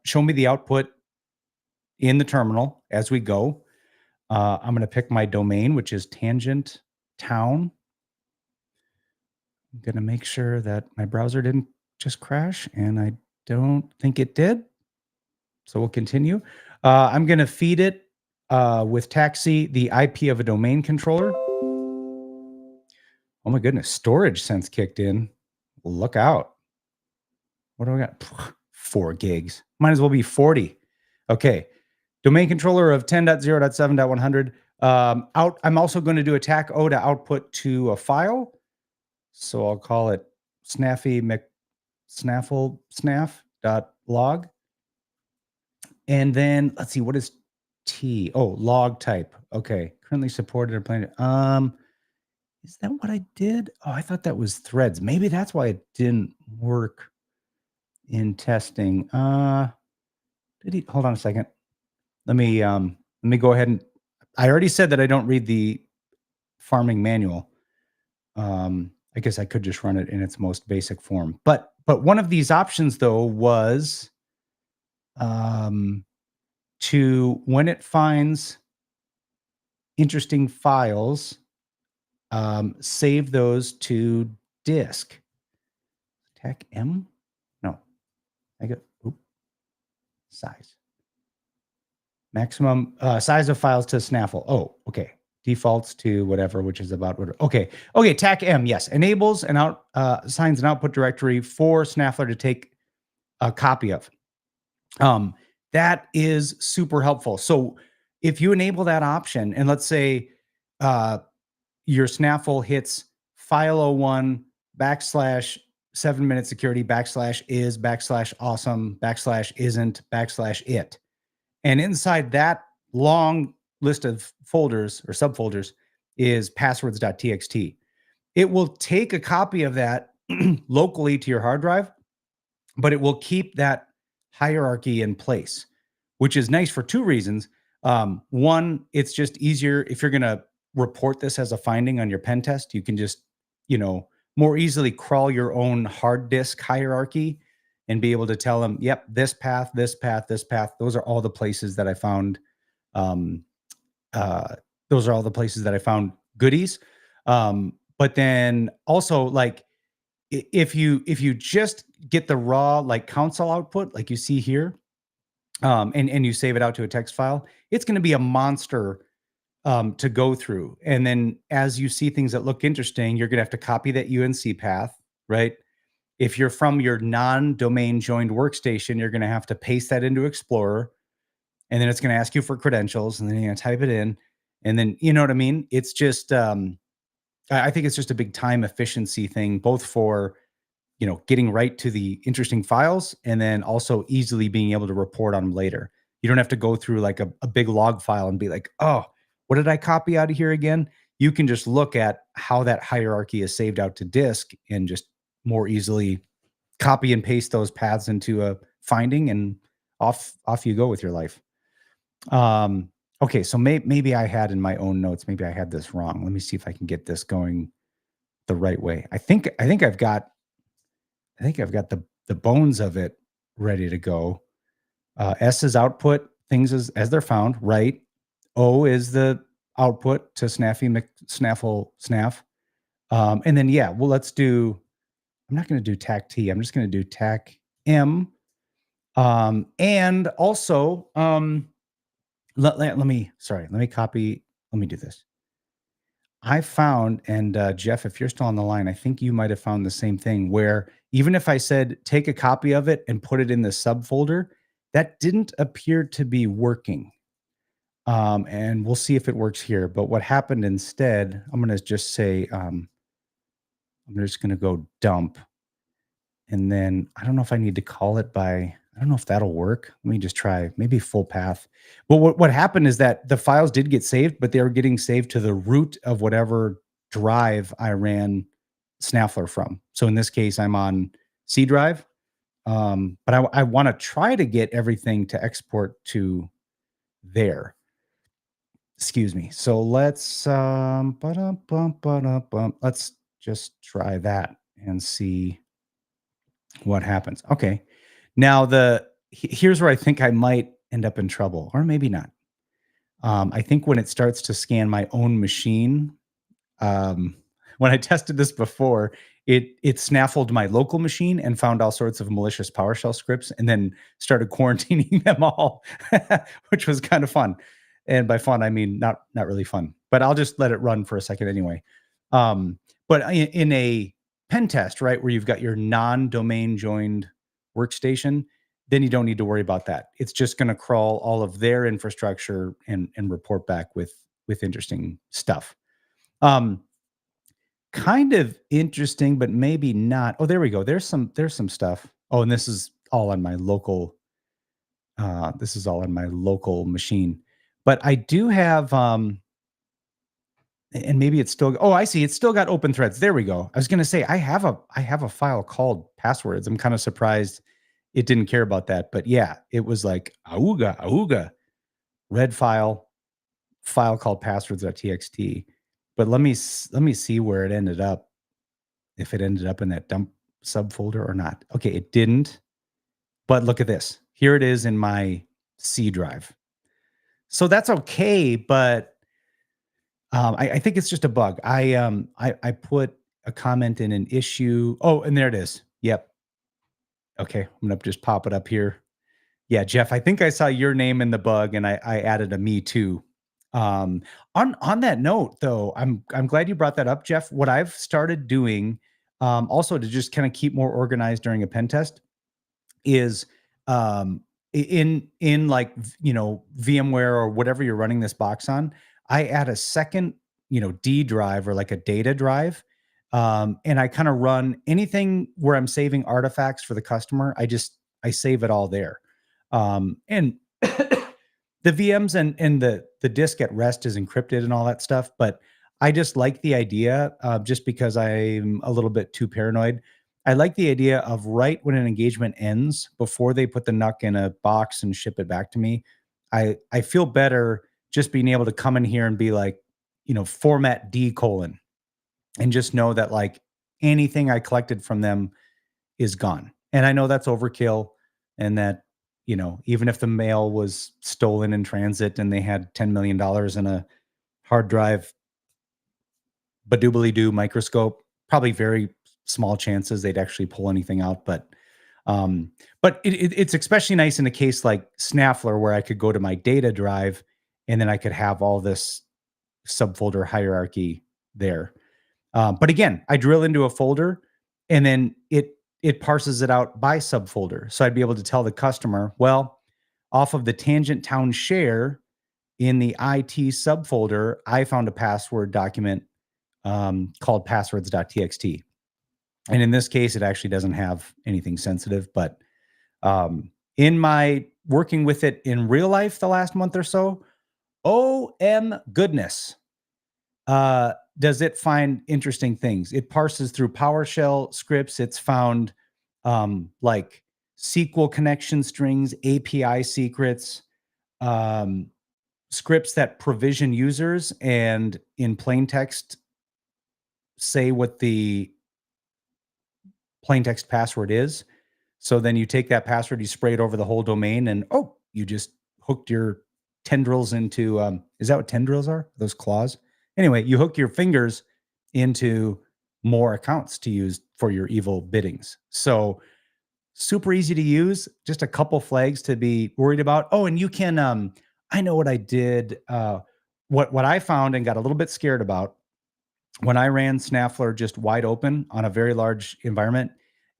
show me the output in the terminal as we go. I'm going to pick my domain, which is tangent town. I'm going to make sure that my browser didn't just crash, and I don't think it did. So we'll continue. I'm going to feed it with taxi the IP of a domain controller. Oh my goodness, storage sense kicked in. Look out. What do I got? 4 gigs. Might as well be 40. Okay. Domain controller of 10.0.7.100. I'm also going to do attack O to output to a file. So I'll call it snaffle.log. And then let's see, what is T? Oh, log type. Okay. Currently supported or planned. Is that what I did? Oh, I thought that was threads. Maybe that's why it didn't work in testing. Hold on a second. Let me go ahead and I already said that I don't read the farming manual. I guess I could just run it in its most basic form. But one of these options though was to, when it finds interesting files, save those to disk. Tech M? No. I got size. Maximum size of files to snaffle. Oh, okay. Defaults to whatever, which is about what. Okay. TAC M, yes, enables and assigns an output directory for snaffler to take a copy of. That is super helpful. So if you enable that option, and let's say your snaffle hits file 01 /7-minute security /is /awesome /isn't /it. And inside that long list of folders or subfolders is passwords.txt. It will take a copy of that locally to your hard drive, but it will keep that hierarchy in place, which is nice for 2 reasons. One, it's just easier if you're going to report this as a finding on your pen test. You can just, more easily crawl your own hard disk hierarchy and be able to tell them, yep, this path, this path, this path. Those are all the places that I found. Those are all the places that I found goodies. But then also, like, if you just get the raw like console output, like you see here, and you save it out to a text file, it's going to be a monster to go through. And then as you see things that look interesting, you're going to have to copy that UNC path, right? If you're from your non-domain joined workstation, you're going to have to paste that into Explorer, and then it's going to ask you for credentials, and then you're going to type it in, and then, you know what I mean? It's just, I think it's just a big time efficiency thing, both for, getting right to the interesting files, and then also easily being able to report on them later. You don't have to go through like a big log file and be like, oh, what did I copy out of here again? You can just look at how that hierarchy is saved out to disk and just more easily copy and paste those paths into a finding, and off you go with your life. Okay, so maybe I had in my own notes, maybe I had this wrong. Let me see if I can get this going the right way. I think I've got the bones of it ready to go. S is output things as they're found, right? O is the output to snaffle snaff. And then, yeah, well, let's do, I'm not going to do tac T. I'm just going to do tac M. And also, let me copy. Let me do this. I found, and Jeff, if you're still on the line, I think you might have found the same thing where even if I said take a copy of it and put it in the subfolder, that didn't appear to be working. And we'll see if it works here. But what happened instead, I'm going to just say, I'm just going to go dump. And then I don't know if I need to call it by, I don't know if that'll work. Let me just try maybe full path. But what happened is that the files did get saved, but they were getting saved to the root of whatever drive I ran Snaffler from. So in this case, I'm on C drive. But I want to try to get everything to export to there. Excuse me. So let's just try that and see what happens. Okay. Now here's where I think I might end up in trouble, or maybe not. I think when it starts to scan my own machine, um, when I tested this before, it snaffled my local machine and found all sorts of malicious PowerShell scripts, and then started quarantining them all, which was kind of fun. And by fun, I mean not really fun. But I'll just let it run for a second anyway. But in a pen test, right, where you've got your non-domain joined workstation, then you don't need to worry about that. It's just going to crawl all of their infrastructure and report back with interesting stuff. Um, Kind of interesting, but maybe not. Oh, there we go. There's some stuff. Oh, and this is all on my local machine. But I do have and maybe it's still, oh, I see. It's still got open threads. There we go. I was gonna say I have a file called passwords. I'm kind of surprised it didn't care about that. But yeah, it was like auga, red file called passwords.txt. But let me see where it ended up, if it ended up in that dump subfolder or not. Okay, it didn't. But look at this. Here it is in my C drive. So that's okay, but I think it's just a bug. I put a comment in an issue. Oh, and there it is. Yep. Okay, I'm gonna just pop it up here. Yeah, Jeff, I think I saw your name in the bug, and I added a me too. Um, on that note, though, I'm glad you brought that up, Jeff. What I've started doing, also to just kind of keep more organized during a pen test, is in like VMware or whatever you're running this box on, I add a second D drive or like a data drive, and I kind of run anything where I'm saving artifacts for the customer. I save it all there, and the VMs and the disk at rest is encrypted and all that stuff. But I just like the idea, just because I'm a little bit too paranoid. I like the idea of right when an engagement ends, before they put the NUC in a box and ship it back to me. I feel better just being able to come in here and be like, format D colon, and just know that like anything I collected from them is gone. And I know that's overkill, and that, even if the mail was stolen in transit and they had $10 million in a hard drive, badoobly doo microscope, probably very small chances they'd actually pull anything out. But it's especially nice in a case like Snaffler, where I could go to my data drive and then I could have all this subfolder hierarchy there. But again, I drill into a folder, and then it parses it out by subfolder. So I'd be able to tell the customer, well, off of the tangent town share in the IT subfolder, I found a password document, called passwords.txt. And in this case, it actually doesn't have anything sensitive. But in my working with it in real life the last month or so, OM goodness, does it find interesting things. It parses through PowerShell scripts. It's found like SQL connection strings, API secrets, um, scripts that provision users and in plain text say what the plain text password is. So then you take that password, you spray it over the whole domain, and you just hooked your tendrils into, is that what tendrils are? Those claws? Anyway, you hook your fingers into more accounts to use for your evil biddings. So super easy to use, just a couple flags to be worried about. Oh, and you can, I know what I did, what I found and got a little bit scared about when I ran Snaffler just wide open on a very large environment,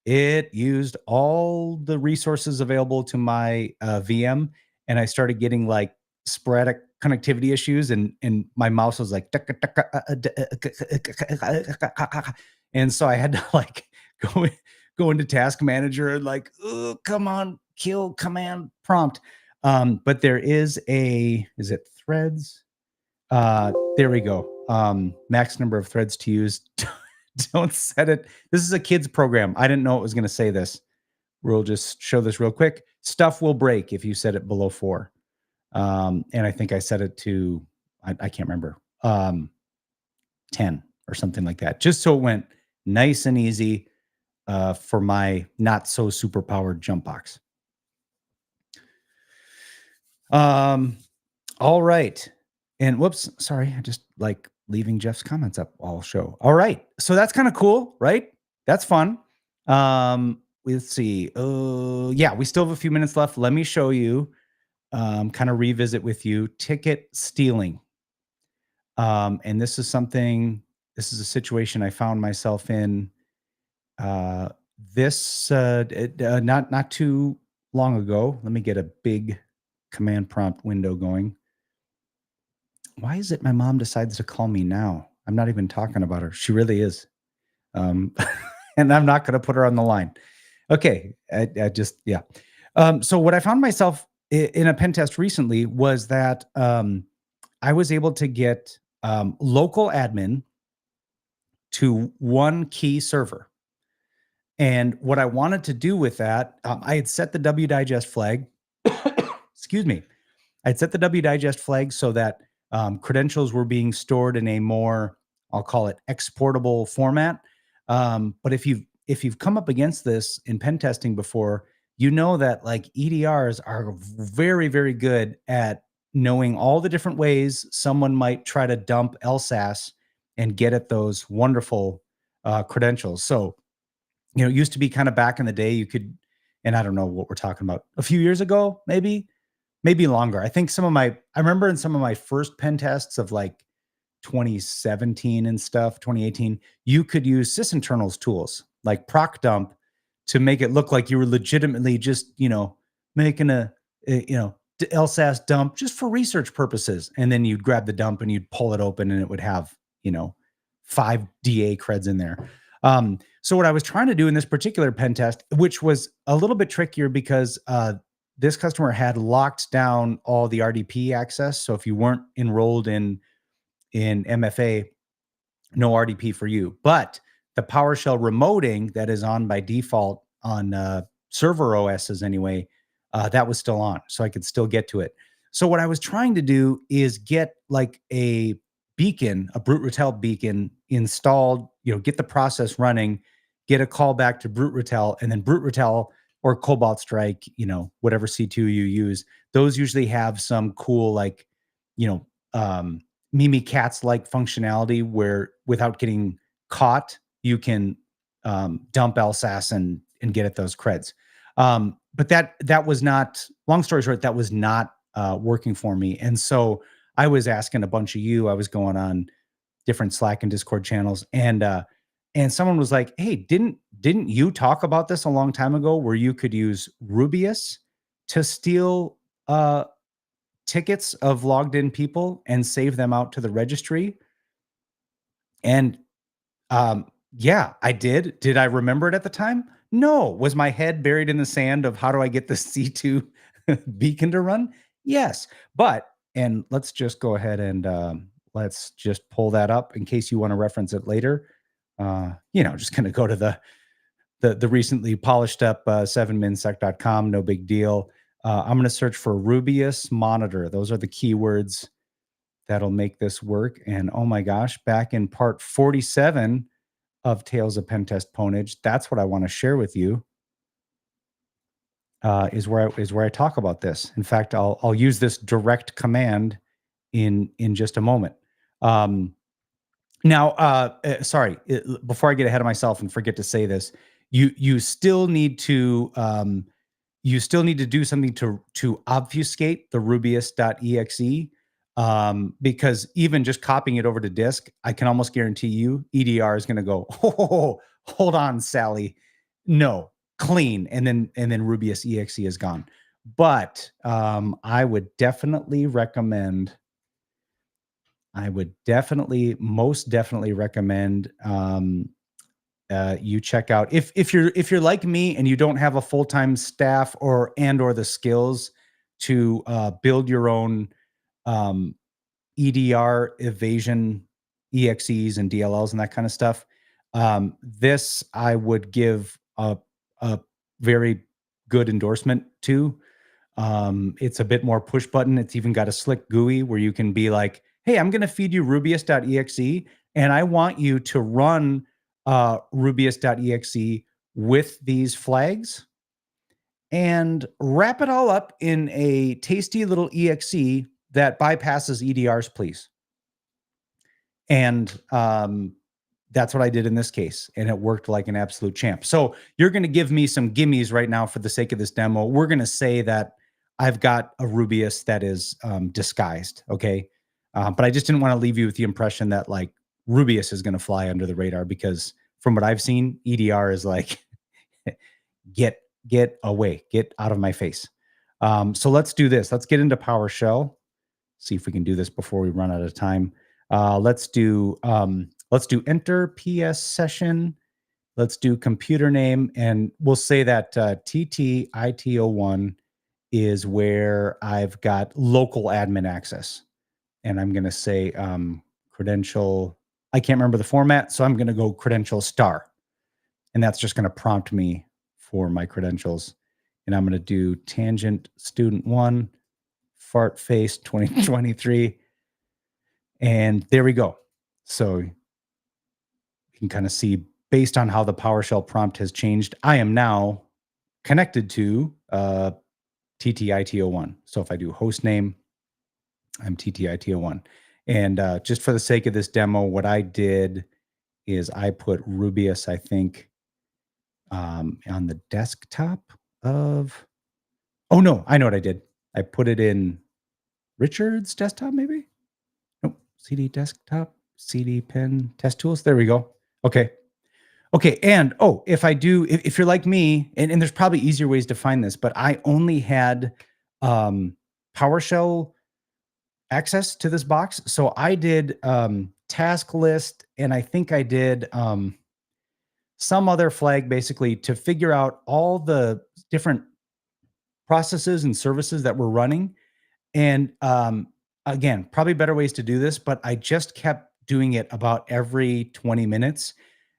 it used all the resources available to my VM, and I started getting like sporadic connectivity issues, and my mouse was like, and so I had to like go in, go into Task Manager and like, oh, come on, kill command prompt. But there is is it threads? There we go. Max number of threads to use. Don't set it. This is a kids program. I didn't know it was going to say this. We'll just show this real quick. Stuff will break if you set it below 4. And I think I set it to, I can't remember, 10 or something like that. Just so it went nice and easy for my not so super powered jump box. All right. And whoops, sorry, I just like leaving Jeff's comments up all show. All right. So that's kind of cool, right? That's fun. Let's see. Yeah, we still have a few minutes left. Let me show you, kind of revisit with you ticket stealing. And this is a situation I found myself in not too long ago. Let me get a big command prompt window going. Why is it my mom decides to call me now? I'm not even talking about her. She really is. And I'm not going to put her on the line. Okay. I just, yeah. So what I found myself in a pen test recently was that I was able to get local admin to one key server. And what I wanted to do with that, I had set the wdigest flag. Excuse me. I'd set the wdigest flag so that credentials were being stored in a more, I'll call it exportable format. But if you've come up against this in pen testing before, you know that like EDRs are very, very good at knowing all the different ways someone might try to dump LSAS and get at those wonderful credentials. So, it used to be kind of back in the day, you could, and I don't know what we're talking about, a few years ago, maybe longer. I think I remember in some of my first pen tests of like 2017 and stuff, 2018, you could use sysinternals tools like procdump to make it look like you were legitimately just, making a LSAS dump just for research purposes. And then you'd grab the dump and you'd pull it open and it would have, 5 DA creds in there. So what I was trying to do in this particular pen test, which was a little bit trickier because this customer had locked down all the RDP access. So if you weren't enrolled in MFA, no RDP for you. But the PowerShell remoting that is on by default on server OSs anyway, that was still on. So I could still get to it. So what I was trying to do is get like a beacon, a BruteRetel beacon installed, get the process running, get a call back to BruteRetel, and then BruteRetel or Cobalt Strike, whatever C2 you use, those usually have some cool, like, Mimi Cats like functionality where without getting caught, you can dump LSAS and get at those creds. But that was not, long story short, that was not working for me. And so I was asking a bunch of you, I was going on different Slack and Discord channels, and someone was like, "Hey, didn't you talk about this a long time ago where you could use Rubius to steal tickets of logged in people and save them out to the registry?" And yeah, I did. Did I remember it at the time? No. Was my head buried in the sand of how do I get the C2 beacon to run? Yes. And let's just go ahead and let's just pull that up in case you want to reference it later. Just going to go to the recently polished up 7minsec.com. No big deal. I'm going to search for Rubius monitor. Those are the keywords that'll make this work. And oh my gosh, back in part 47 of Tales of Pentest Pwnage, that's what I want to share with you. Is where I talk about this. In fact, I'll use this direct command in just a moment. Sorry, before I get ahead of myself and forget to say this, you still need to do something to obfuscate the Rubius.exe. Because even just copying it over to disk, I can almost guarantee you EDR is going to go, oh, hold on, Sally. No, clean. And then Rubius exe is gone. But I would most definitely recommend you check out, if you're like me and you don't have a full-time staff or the skills to build your own um, EDR evasion EXEs and DLLs and that kind of stuff. This I would give a very good endorsement to. It's a bit more push button. It's even got a slick GUI where you can be like, hey, I'm going to feed you rubius.exe and I want you to run rubius.exe with these flags and wrap it all up in a tasty little exe that bypasses EDRs, please. And that's what I did in this case, and it worked like an absolute champ. So you're going to give me some gimmies right now for the sake of this demo. We're going to say that I've got a Rubius that is disguised, okay? But I just didn't want to leave you with the impression that like Rubius is going to fly under the radar, because from what I've seen, EDR is like, get away, get out of my face. So let's do this. Let's get into PowerShell. See if we can do this before we run out of time. Let's do enter PS session. Let's do computer name, and we'll say that TTIT01 is where I've got local admin access. And I'm going to say credential. I can't remember the format, so I'm going to go credential star. And that's just going to prompt me for my credentials. And I'm going to do tangent student 1, fart face 2023. And there we go. So you can kind of see, based on how the PowerShell prompt has changed, I am now connected to TTIT01. So if I do host name, I'm TTIT01. And just for the sake of this demo, what I did is I put Rubius, I think, on the desktop of, oh no, I know what I did. I put it in Richard's desktop, maybe? Nope, CD desktop, CD pen, test tools. There we go. Okay. Okay. And if you're like me, and there's probably easier ways to find this, but I only had PowerShell access to this box. So I did task list, and I think I did some other flag basically to figure out all the different processes and services that were running. And again, probably better ways to do this, but I just kept doing it about every 20 minutes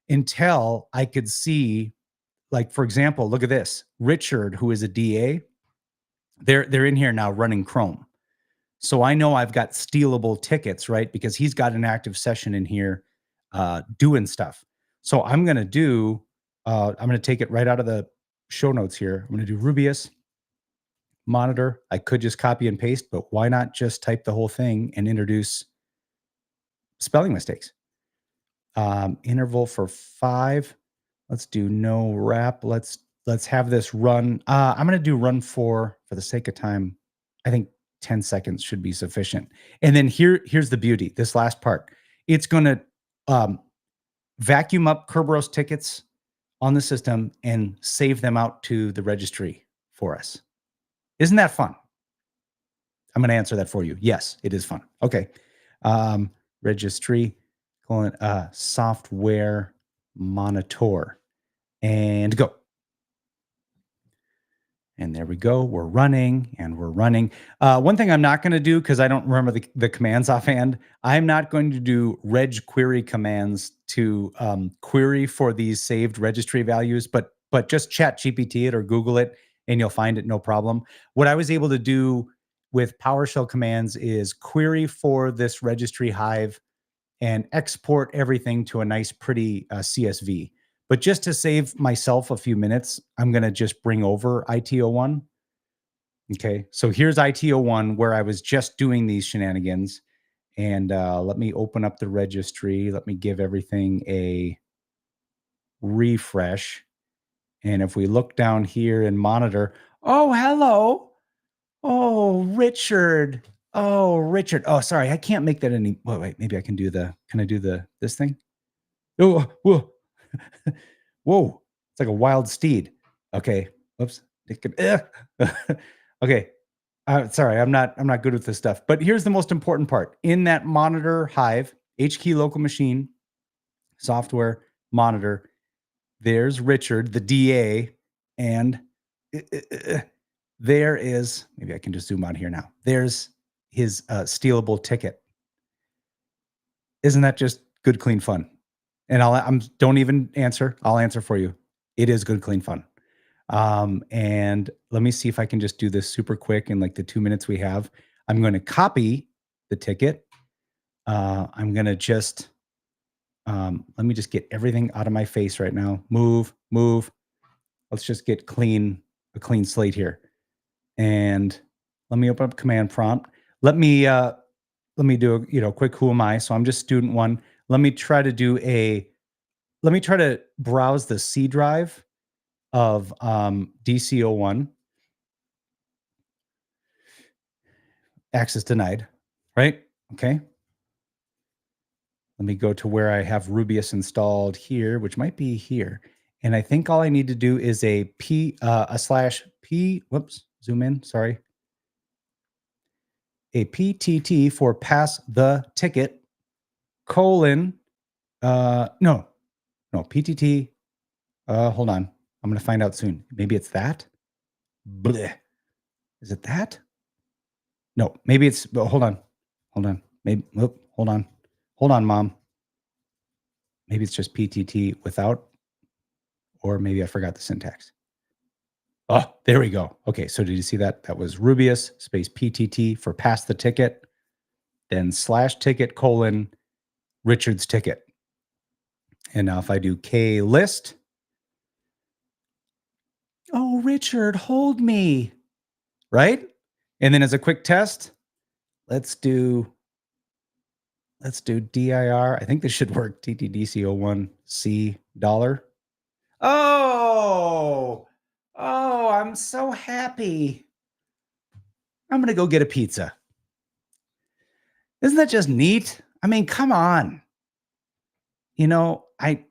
until I could see, like, for example, look at this. Richard, who is a DA, they're in here now running Chrome. So I know I've got stealable tickets, right? Because he's got an active session in here doing stuff. So I'm going to take it right out of the show notes here. I'm going to do Rubius monitor. I could just copy and paste, but why not just type the whole thing and introduce spelling mistakes? Interval for 5. Let's do no wrap. Let's have this run. I'm going to do run for the sake of time. I think 10 seconds should be sufficient. And then here's the beauty. This last part, it's going to vacuum up Kerberos tickets on the system and save them out to the registry for us. Isn't that fun? I'm going to answer that for you. Yes, it is fun. Okay. Registry, software monitor, and go. And there we go. We're running and we're running. One thing I'm not going to do, because I don't remember the commands offhand, I'm not going to do reg query commands to query for these saved registry values, but just chat GPT it or Google it and you'll find it, no problem. What I was able to do with PowerShell commands is query for this registry hive and export everything to a nice, pretty CSV. But just to save myself a few minutes, I'm going to just bring over IT01. Okay, so here's IT01 where I was just doing these shenanigans. And let me open up the registry. Let me give everything a refresh. And if we look down here and monitor, oh, hello. Oh, Richard. Oh, Richard. Oh, sorry. I can't make that any. Wait. Maybe I can do can I do this thing? Oh, whoa. Whoa. It's like a wild steed. Okay. Whoops. Okay. Sorry. I'm not good with this stuff. But here's the most important part. In that monitor hive, HKey local machine, software monitor, there's Richard, the DA, and uh, uh, uh, there is, maybe I can just zoom out here now. There's his stealable ticket. Isn't that just good, clean fun? And don't even answer. I'll answer for you. It is good, clean fun. And let me see if I can just do this super quick in like the 2 minutes we have. I'm going to copy the ticket. I'm going to just, let me just get everything out of my face right now. Move, move. Let's just get a clean slate here. And let me open up command prompt. Let me do a quick who am I? So I'm just student one. Let me try to do a let me try to browse the C drive of DC01. Access denied. Right? Okay. Let me go to where I have Rubius installed here, which might be here. And I think all I need to do is a slash p. Whoops, zoom in. Sorry. A PTT for pass the ticket colon no PTT. Hold on, I'm gonna find out soon. Maybe it's that. Bleh. Is it that? No, maybe it's. Hold on. Maybe. Hold on, mom. Maybe it's just PTT without, or maybe I forgot the syntax. Oh, there we go. Okay, so did you see that? That was Rubius space PTT for pass the ticket, then slash ticket colon Richard's ticket. And now if I do K list, oh, Richard, hold me, right? And then as a quick test, let's do DIR. I think this should work. TTDC01C dollar. Oh, I'm so happy. I'm going to go get a pizza. Isn't that just neat? I mean, come on. I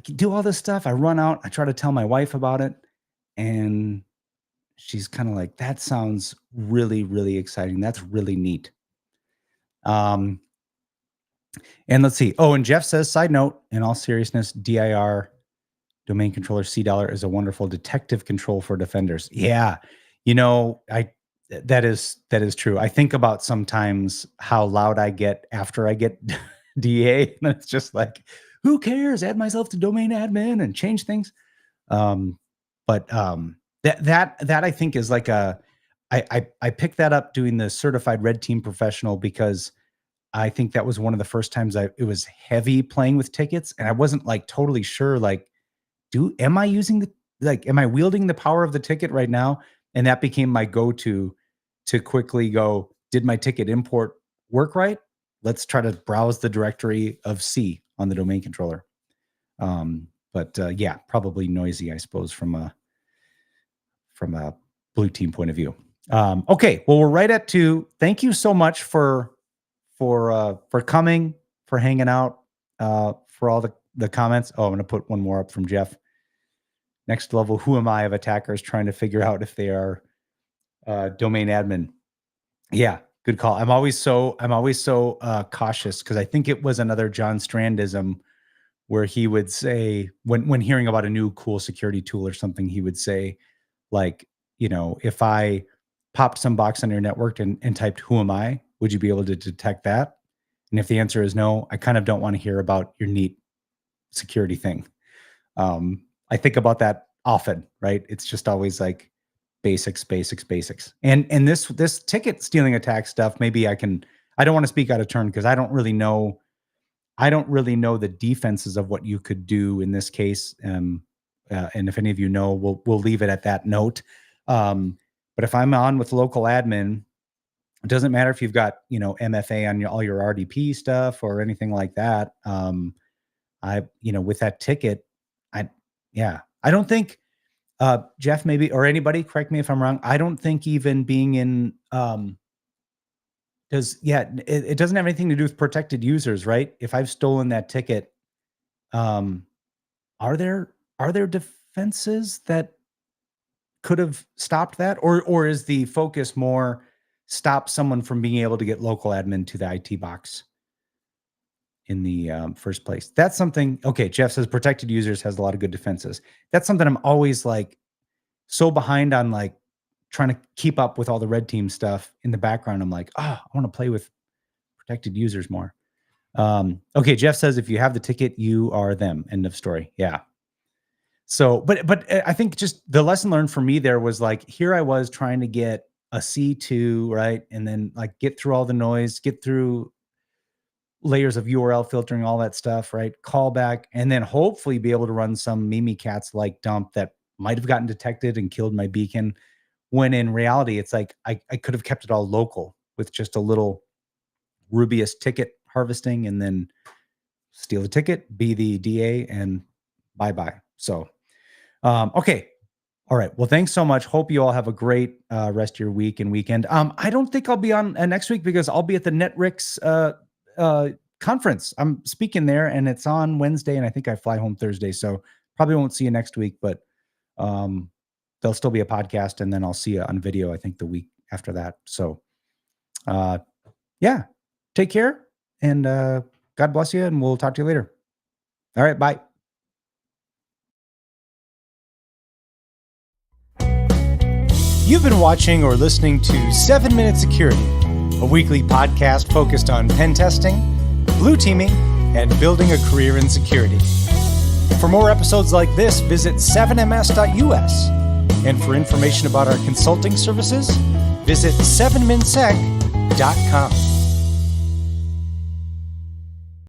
do all this stuff. I run out. I try to tell my wife about it, and she's kind of like, "That sounds really, really exciting. That's really neat." Um, and let's see. Oh, and Jeff says, side note, in all seriousness, DIR domain controller C dollar is a wonderful detective control for defenders. Yeah, I that is true. I think about sometimes how loud I get after I get DA, and it's just like, who cares? Add myself to domain admin and change things. Um, but that I think is like I picked that up doing the certified red team professional because I think that was one of the first times it was heavy playing with tickets, and I wasn't like totally sure like am I using am I wielding the power of the ticket right now? And that became my go-to to quickly go, did my ticket import work right? Let's try to browse the directory of C on the domain controller. But yeah, probably noisy, I suppose, from a blue team point of view. Okay, well, we're right at 2. Thank you so much for coming, for hanging out, for all the comments. Oh, I'm gonna put one more up from Jeff. Next level, who am I of attackers trying to figure out if they are domain admin? Yeah, good call. I'm always so cautious because I think it was another John Strandism where he would say when hearing about a new cool security tool or something, he would say like, if I popped some box on your network and typed "Who am I?" Would you be able to detect that? And if the answer is no, I kind of don't want to hear about your neat security thing. I think about that often, right? It's just always like basics, basics, basics. And this ticket stealing attack stuff, maybe I don't want to speak out of turn because I don't really know the defenses of what you could do in this case. And if any of you know, we'll leave it at that note. But if I'm on with local admin, it doesn't matter if you've got MFA on all your RDP stuff or anything like that. With that ticket, I yeah, I don't think Jeff maybe or anybody correct me if I'm wrong. I don't think even being in it doesn't have anything to do with protected users, right? If I've stolen that ticket, um, are there defenses that could have stopped that? Or is the focus more stop someone from being able to get local admin to the IT box in the first place? That's something. Okay, Jeff says protected users has a lot of good defenses. That's something I'm always like so behind on, like trying to keep up with all the red team stuff in the background. I'm like, I want to play with protected users more. Okay, Jeff says if you have the ticket, you are them. End of story. Yeah. So, but I think just the lesson learned for me there was like, here I was trying to get a C2, right? And then like get through all the noise, get through layers of URL filtering, all that stuff, right? Callback, and then hopefully be able to run some Mimikatz like dump that might have gotten detected and killed my beacon. When in reality, it's like I could have kept it all local with just a little Rubius ticket harvesting, and then steal the ticket, be the DA, and bye-bye. So, okay. All right. Well, thanks so much. Hope you all have a great rest of your week and weekend. I don't think I'll be on next week because I'll be at the Netrix conference. I'm speaking there, and it's on Wednesday, and I think I fly home Thursday. So probably won't see you next week, but there'll still be a podcast, and then I'll see you on video, I think, the week after that. So yeah, take care, and God bless you, and we'll talk to you later. All right. Bye. You've been watching or listening to 7 Minute Security, a weekly podcast focused on pen testing, blue teaming, and building a career in security. For more episodes like this, visit 7ms.us. And for information about our consulting services, visit 7minsec.com.